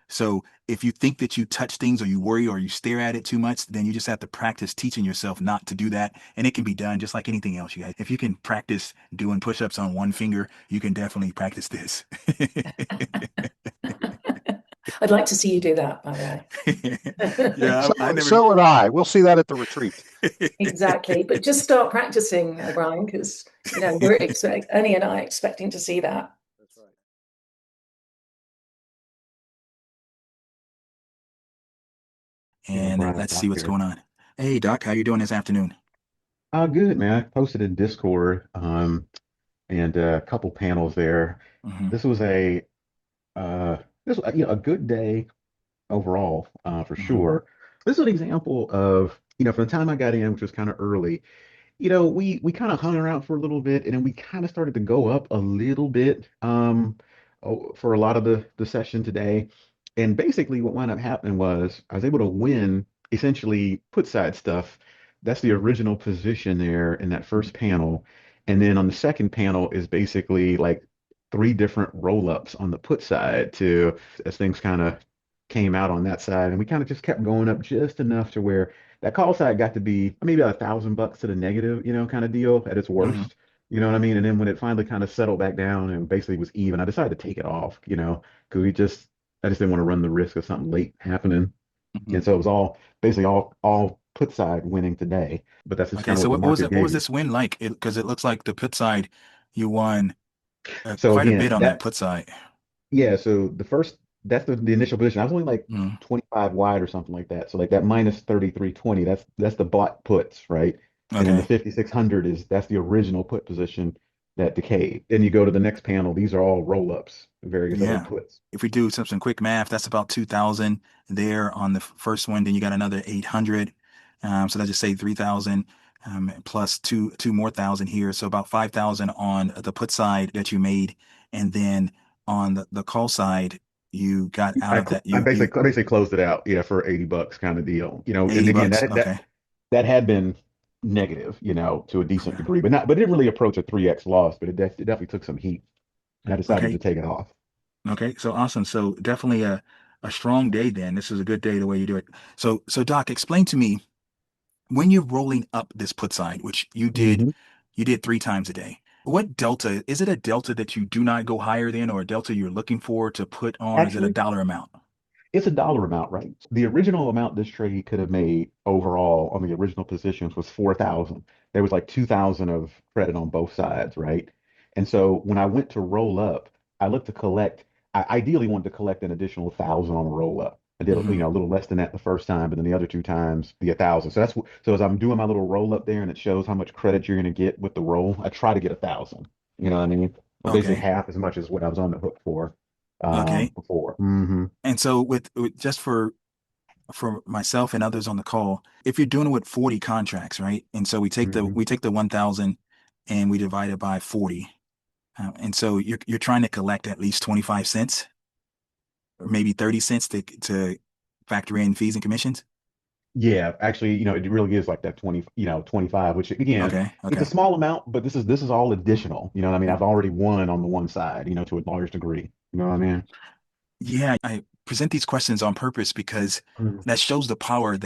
So if you think that you touch things or you worry or you stare at it too much, then you just have to practice teaching yourself not to do that. And it can be done just like anything else, you guys. If you can practice doing push-ups on one finger, you can definitely practice this. I'd like to see you do that, by the way. Yeah, So, I never. so would I. We'll see that at the retreat. Exactly. But just start practicing, Brian, because we're Ernie and I are expecting to see that. That's right. Yeah, And Brian, let's see Doc what's here. going on. Hey, Doc, how you doing this afternoon? Good, man. I posted in Discord, and a couple panels there. Hmm. This was uh, a good day overall, for Hmm. sure. This is an example of, from the time I got in, which was kind of early. We kind of hung around for a little bit, and then we kind of started to go up a little bit, for a lot of the session today. And basically, what wound up happening was I was able to win essentially put side stuff. That's the original position there in that first panel. And then on the second panel is basically like three different roll-ups on the put side to as things kind of came out on that side. And we kind of just kept going up just enough to where that call side got to be maybe $1,000 to the negative, kind of deal at its Hmm. worst. You know what I mean? And then when it finally kind of settled back down and basically was even, I decided to take it off, because I just didn't want to run the risk of something late happening. Hmm. And so it was basically all put side winning today. But that's just Okay, kind of so what the what was market it? What gave was me. this win like? Because it looks like the put side, you won So quite a again, bit on that put side. yeah, so that's the initial position. I was only like Mm. 25 wide or something like that. So like that minus 33.20, that's the bought puts, right? And then the Okay. 5,600 that's the original put position that decayed. Then you go to the next panel, these are all roll-ups, various other Yeah. puts. If we do some quick math, that's about 2,000 there on the first one. Then you got another 800. So let's just say 3,000 plus two more thousand here. So about 5,000 on the put side that you made. And then on the call side, you got out I of that. I You basically closed it out, yeah, for $80 kind of deal. And 80 again, bucks. that that Okay. that had been negative, to a decent degree, but it didn't really approach a 3x loss, but it definitely took some heat. And I decided to Okay. take it off. Okay. So awesome. So definitely a strong day then. This is a good day the way you do it. So Doc, explain to me when you're rolling up this put side, which you did 3 times a day. What delta, is it a delta that you do not go higher than or a delta you're looking for to put on, or is it a Actually, dollar amount? it's a dollar amount, right? The original amount this trade could have made overall on the original positions was 4,000. There was like 2,000 of credit on both sides, right? And so when I went to roll up, I looked to collect, I ideally wanted to collect an additional 1,000 on a roll up. I did, Hmm. a little less than that the first time, but then the other two times, the 1,000. So as I'm doing my little roll up there and it shows how much credit you're going to get with the roll, I try to get 1,000. You know what I mean? Or basically Okay. half as much as what I was on the hook for Okay. before. Hmm. And so with just for myself and others on the call, if you're doing it with 40 contracts, right? And so Hmm. we take the 1,000 and we divide it by 40. And so you're trying to collect at least 25 cents or maybe 30 cents to factor in fees and commissions. Yeah, actually, it really is like that 20, 25, which again, Okay. it's a Okay. small amount, but this is all additional. You know what I mean? I've already won on the one side, to a large degree. You know what I mean? Yeah, I present these questions on purpose because Mhm. that shows the power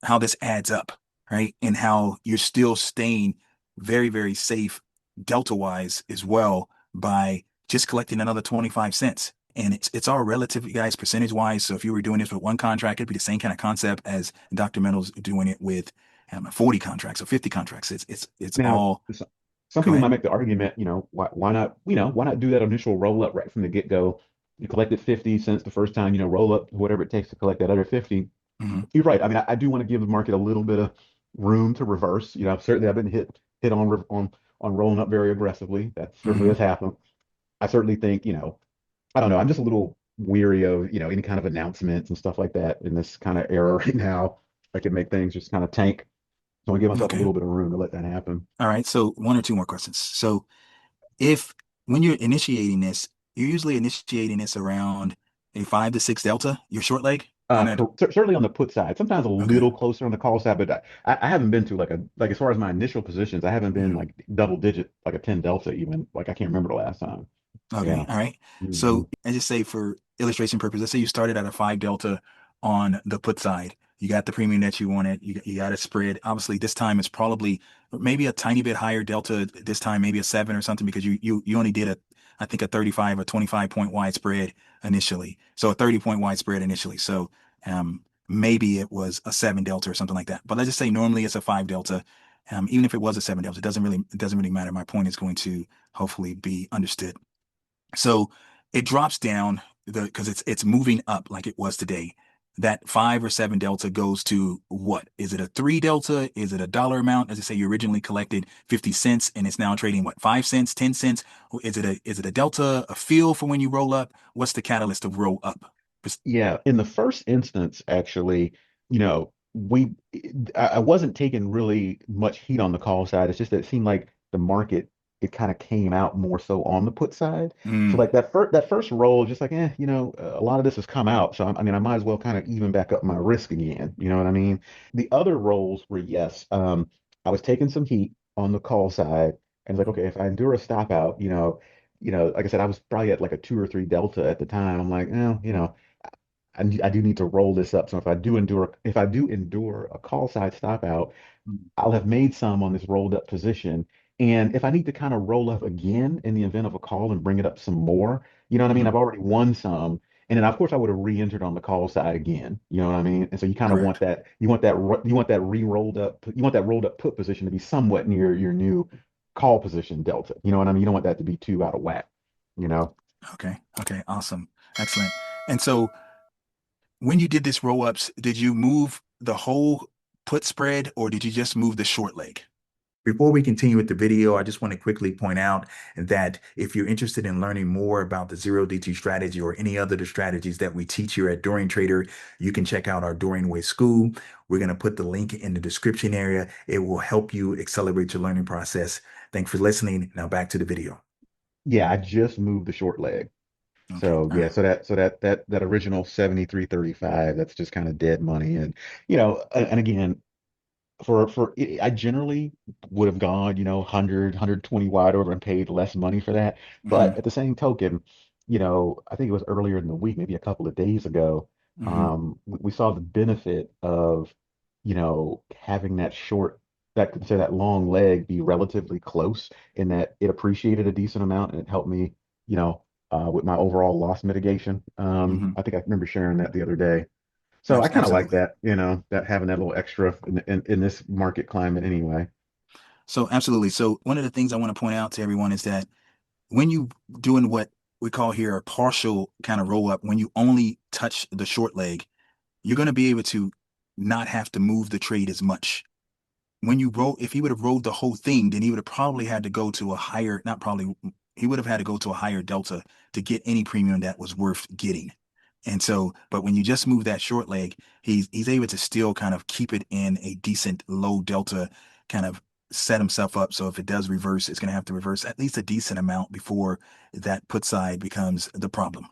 how this adds up, right? And how you're still staying very, very safe delta wise as well by just collecting another 25 cents. And it's all relative, you guys, percentage wise. So if you were doing this with one contract, it'd be the same kind of concept as Dr. Mendel's doing it with 40 contracts or 50 contracts. It's Now, all. some Go people might ahead. make the argument, why not do that initial roll up right from the get-go? You collected 50 cents the first time, roll up whatever it takes to collect that other 50. Hmm. You're right. I mean, I do want to give the market a little bit of room to reverse. Certainly I've been hit on rolling up very aggressively. That certainly Hmm. has happened. I certainly think, I don't know. I'm just a little weary of, any kind of announcements and stuff like that in this kind of era right now. I could make things just kind of tank. So I give myself a Okay. little bit of room to let that happen. All right. So one or two more questions. So if when you're initiating this, you're usually initiating this around a 5 to 6 delta, your short leg on it. Certainly on the put side, sometimes a Okay. little closer on the call side, but I haven't been to like as far as my initial positions, I haven't been Hmm. like double digit, like a 10 delta even. Like I can't remember the last time. Okay, Yeah. all right. Hmm. So, and just say for illustration purpose, let's say you started at a five delta on the put side. You got the premium that you wanted. You got a spread. Obviously, this time it's probably maybe a tiny bit higher delta. This time, maybe a seven or something because you only did I think a 35 or 25 point wide spread initially. So a 30-point wide spread initially. So maybe it was a seven delta or something like that. But let's just say normally it's a five delta. Even if it was a seven delta, it doesn't really matter. My point is going to hopefully be understood. So it drops down because it's moving up like it was today. That five or seven delta goes to what? Is it a three delta? Is it a dollar amount? As I say, you originally collected 50 cents and it's now trading what, 5 cents, 10 cents? Is it a delta, a feel for when you roll up? What's the catalyst to roll up? Yeah, in the first instance, actually, we I wasn't taking really much heat on the call side. It's just that it seemed like the market it kind of came out more so on the put side. So Mm, like that first roll, just like a lot of this has come out. So I mean, I might as well kind of even back up my risk again. You know what I mean? The other rolls were yes, I was taking some heat on the call side, and it's like okay, if I endure a stop out, like I said, I was probably at like a two or three delta at the time. I'm like, I do need to roll this up. So if I do endure a call side stop out, mm, I'll have made some on this rolled up position. And if I need to kind of roll up again in the event of a call and bring it up some more, you know what I mean? mhm. I've already won some. And then of course I would have re-entered on the call side again. You know what I mean? And so you kind of want Correct. that, you want that re-rolled up, you want that rolled up put position to be somewhat near your new call position delta. You know what I mean? You don't want that to be too out of whack, you know? Okay. Okay. Awesome. Excellent. And so when you did this roll ups, did you move the whole put spread or did you just move the short leg? Before we continue with the video, I just want to quickly point out that if you're interested in learning more about the zero DT strategy or any other of the strategies that we teach here at Dorian Trader, you can check out our Dorian Way School. We're going to put the link in the description area. It will help you accelerate your learning process. Thanks for listening. Now back to the video. Yeah, I just moved the short leg. Okay. So All yeah, right. so that original 73.35, that's just kind of dead money. And and again, for I generally would have gone, 120 wide over and paid less money for that. But Hmm. at the same token, I think it was earlier in the week, maybe a couple of days ago, Hmm. we saw the benefit of, having that short, that long leg be relatively close in that it appreciated a decent amount and it helped me, with my overall loss mitigation. Hmm. I think I remember sharing that the other day. So I kind of like Absolutely. that, that having that little extra in this market climate anyway. So absolutely. So one of the things I want to point out to everyone is that when you doing what we call here a partial kind of roll up, when you only touch the short leg, you're going to be able to not have to move the trade as much. When you roll, if he would have rolled the whole thing, then he would have probably had to go to a higher, not probably, he would have had to go to a higher delta to get any premium that was worth getting. And so, but when you just move that short leg, he's able to still kind of keep it in a decent low delta, kind of set himself up. So if it does reverse, it's going to have to reverse at least a decent amount before that put side becomes the problem.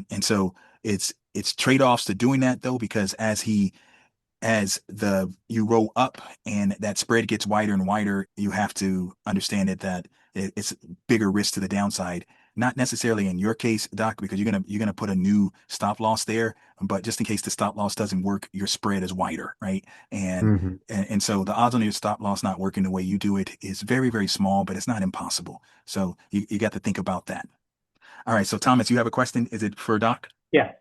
And so it's trade-offs to doing that though, because as the you roll up and that spread gets wider and wider, you have to understand that it's bigger risk to the downside. Not necessarily in your case, Doc, because you're gonna put a new stop loss there, but just in case the stop loss doesn't work, your spread is wider, right? And Hmm. and so the odds on your stop loss not working the way you do it is very, very small, but it's not impossible. So you got to think about that. All right, so Thomas, you have a question? Is it for Doc? Yeah.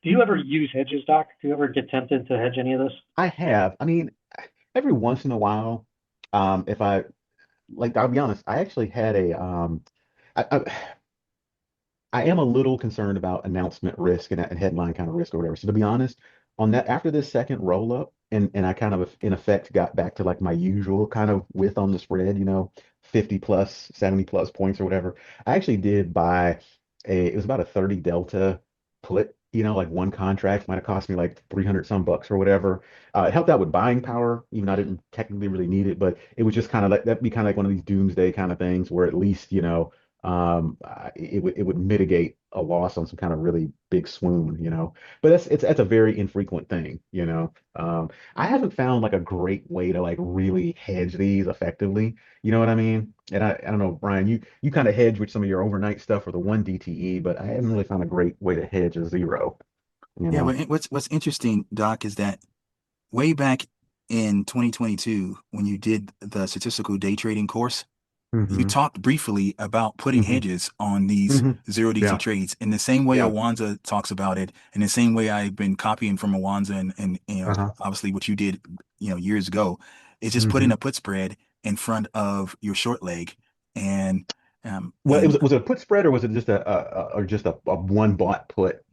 Do you ever use hedges, Doc? Do you ever get tempted to hedge any of this? I have. I mean, every once in a while, if I like, I'll be honest, I actually had I am a little concerned about announcement risk and headline kind of risk or whatever. So to be honest, on that after this second roll up, and I kind of in effect got back to like my usual kind of width on the spread, 50 plus, 70 plus points or whatever. I actually did buy it was about a 30 delta put, like one contract might have cost me like 300 some bucks or whatever. It helped out with buying power, even though I didn't technically really need it, but it was just kind of like that'd be kind of like one of these doomsday kind of things where at least, it would mitigate a loss on some kind of really big swoon, you know. But that's a very infrequent thing, you know. I haven't found like a great way to like really hedge these effectively. You know what I mean? And I don't know, Brian, you kind of hedge with some of your overnight stuff for the one DTE, but I haven't really found a great way to hedge a zero, you Yeah, know. but what's interesting, Doc, is that way back in 2022, when you did the statistical day trading course, you Hmm. talked briefly about putting Hmm. hedges on these Hmm. zero DT Yeah. trades in the same way Yeah. Awanza talks about it, in the same way I've been copying from Awanza and Uh-huh. obviously what you did, years ago, is just putting Hmm. a put spread in front of your short leg and Well, was it a put spread or was it just a one bought put?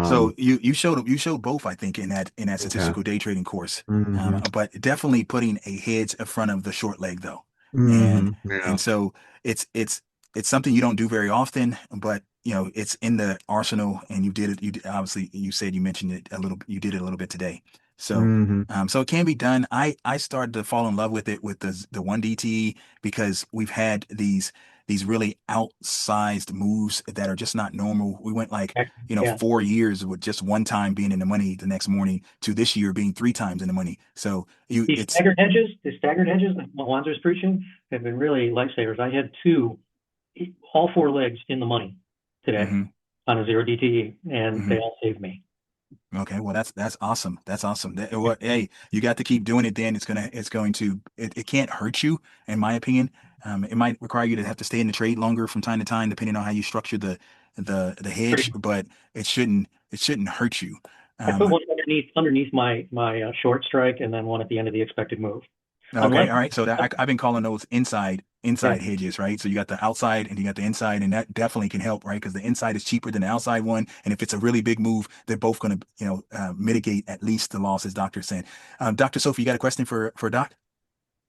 so Um, you showed both, I think, in that okay. statistical day trading course. Hmm. But definitely putting a hedge in front of the short leg though. And Yeah. and so it's it's it's something you don't do very often, but it's in the arsenal and you did it. Obviously you said you mentioned it a little, you did it a little bit today. So Hmm. so it can be done. I started to fall in love with it with the one DTE because we've had these really outsized moves that are just not normal. We went like Yeah. 4 years with just one time being in the money the next morning to this year being three times in the money. So it's The staggered hedges that Wanzer's preaching have been really lifesavers. I had two, all four legs in the money today hmm on a zero DTE, and hmm they all saved me. Okay, well that's awesome. That's awesome. Well, hey, you got to keep doing it. Then it can't hurt you, in my opinion. It might require you to have to stay in the trade longer from time to time, depending on how you structure the hedge, but it shouldn't hurt you. I put Um, one underneath my short strike, and then one at the end of the expected move. Okay, Unless, all right. So I've been calling those yeah, inside hedges, right? So you got the outside and you got the inside, and that definitely can help, right? Because the inside is cheaper than the outside one, and if it's a really big move, they're both going to, mitigate at least the loss, as Doctor said. Dr. Sophie, you got a question for Doc?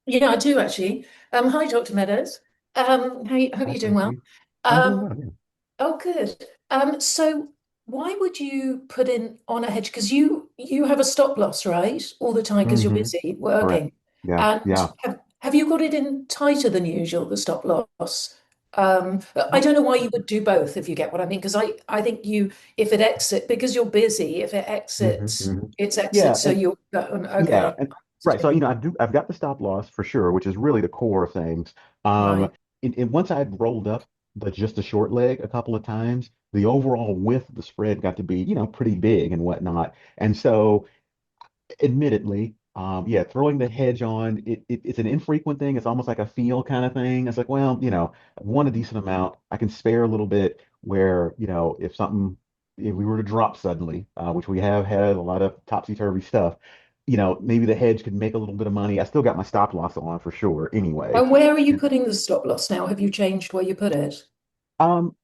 Yeah, I do actually. Hi, Dr. Meadows. Hope Hi, you're doing well. Sophie. I'm doing Um, well. Yeah. oh, good. So why would you put in on a hedge? Because you have a stop loss, right? All the time because you're Hmm. busy Correct. working. Yeah. And Yeah. have you got it in tighter than usual, the stop loss? I don't know why you would do both, if you get what I mean, because I think if it exit because you're busy, if it Hmm. exits, Hmm. it's Yeah. exit. So And you're yeah. okay. And right. So, I've got the stop loss for sure, which is really the core of things. Um, Right. and once I'd rolled up just a short leg a couple of times, the overall width of the spread got to be, pretty big and whatnot. And so, admittedly, yeah, throwing the hedge on, it's an infrequent thing. It's almost like a feel kind of thing. It's like, well, I've won a decent amount. I can spare a little bit where, if we were to drop suddenly, which we have had a lot of topsy-turvy stuff, maybe the hedge could make a little bit of money. I still got my stop loss on for sure anyway. And where are you putting the stop loss now? Have you changed where you put it? Um,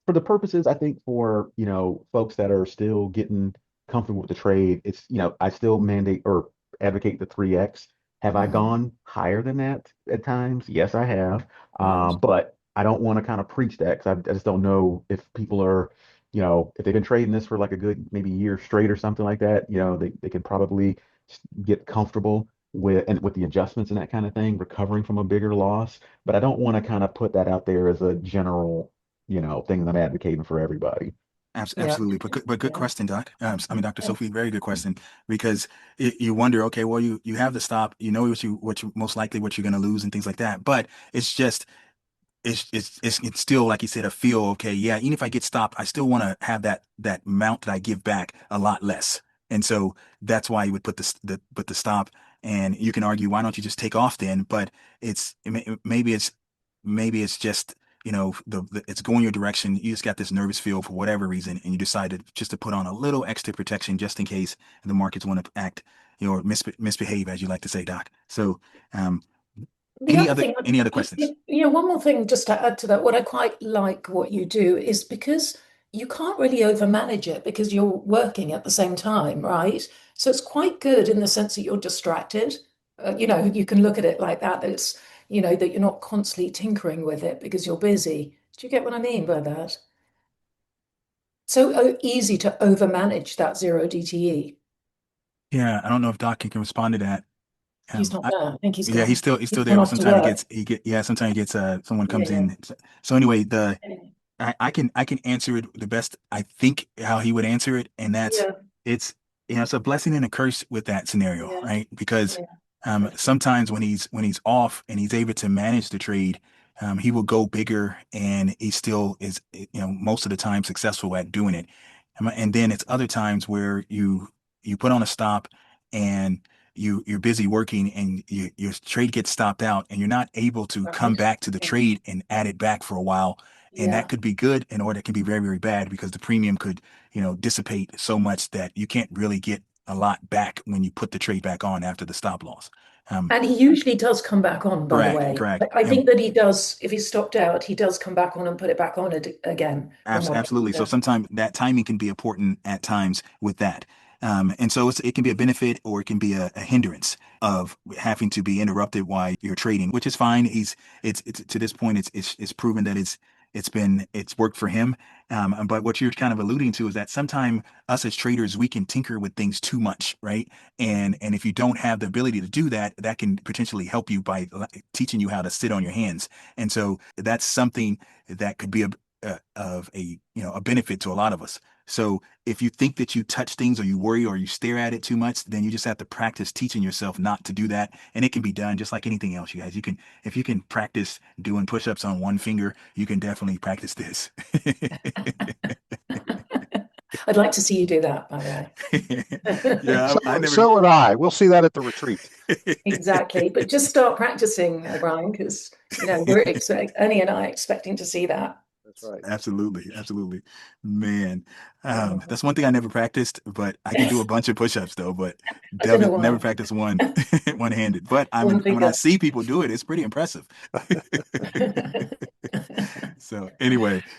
for the purposes, I think for, folks that are still getting comfortable with the trade, I still mandate or advocate the 3x. Have I Hmm. gone higher than that at times? Yes, I have. Right. But I don't want to kind of preach that because I just don't know if people are, if they've been trading this for like a good maybe year straight or something like that, they can probably get comfortable with the adjustments and that kind of thing, recovering from a bigger loss. But I don't want to kind of put that out there as a general thing that I'm advocating for everybody. Yeah. Absolutely, but good Yeah. question, Doc. I mean, Dr. Yeah. Sophie, very good question because you wonder, okay, well, you have the stop, you know what you most likely what you're going to lose and things like that, but it's just it's still like you said a feel. Okay, yeah, even if I get stopped, I still want to have that amount that I give back a lot less, and so that's why you would put the stop. And you can argue, why don't you just take off then? But maybe it's just it's going your direction. You just got this nervous feel for whatever reason, and you decided just to put on a little extra protection just in case the markets want to act, or misbehave, as you like to say, Doc. So, um, The any other other thing, any other questions? one more thing just to add to that, what I quite like what you do is because you can't really overmanage it because you're working at the same time, right? So it's quite good in the sense that you're distracted. You can look at it like that, that you're not constantly tinkering with it because you're busy. Do you get what I mean by that? So easy to overmanage that zero DTE. Yeah, I don't know if Doc can respond to that. He's not I, there. I think yeah, he's still he's there, gone but off to sometimes work. sometimes he gets someone comes Yeah. in. So anyway, the Anyway. I can answer it the best I think how he would answer it, and that's Yeah, it's it's a blessing and a curse with that scenario, yeah, right? Because yeah, definitely. sometimes when he's off and he's able to manage the trade, he will go bigger, and he still is most of the time successful at doing it. And then it's other times where you put on a stop and you're busy working, and your trade gets stopped out, and you're not able to come Right. back to the Yeah, trade and add it back for a while. And that yeah. could be good, and or it can be very, very bad, because the premium could, dissipate so much that you can't really get a lot back when you put the trade back on after the stop loss. Um, And he usually does come back on, by the correct, way. correct. I And think that he does, if he's stopped out, he does come back on and put it back on again from what I Absolutely. So hear. sometimes that timing can be important at times with that. And so it can be a benefit, or it can be a hindrance of having to be interrupted while you're trading, which is fine. It's to this point, it's proven that it's worked for him. But what you're kind of alluding to is that sometimes us as traders, we can tinker with things too much, right? And if you don't have the ability to do that, that can potentially help you by teaching you how to sit on your hands. And so that's something that could be of a benefit to a lot of us. So if you think that you touch things, or you worry, or you stare at it too much, then you just have to practice teaching yourself not to do that. And it can be done just like anything else, you guys. If you can practice doing push-ups on one finger, you can definitely practice this. I'd like to see you do that, by the way. Yeah, So, I never. so would I. We'll see that at the retreat. Exactly. But just start practicing, Brian, because Ernie and I are expecting to see that. That's right. Absolutely, absolutely, man. Wonderful. That's one thing I never practiced, but I can do a bunch of push-ups though. But I don't know never why. practice one one-handed. But One when I finger. see people do it, it's pretty impressive. So anyway,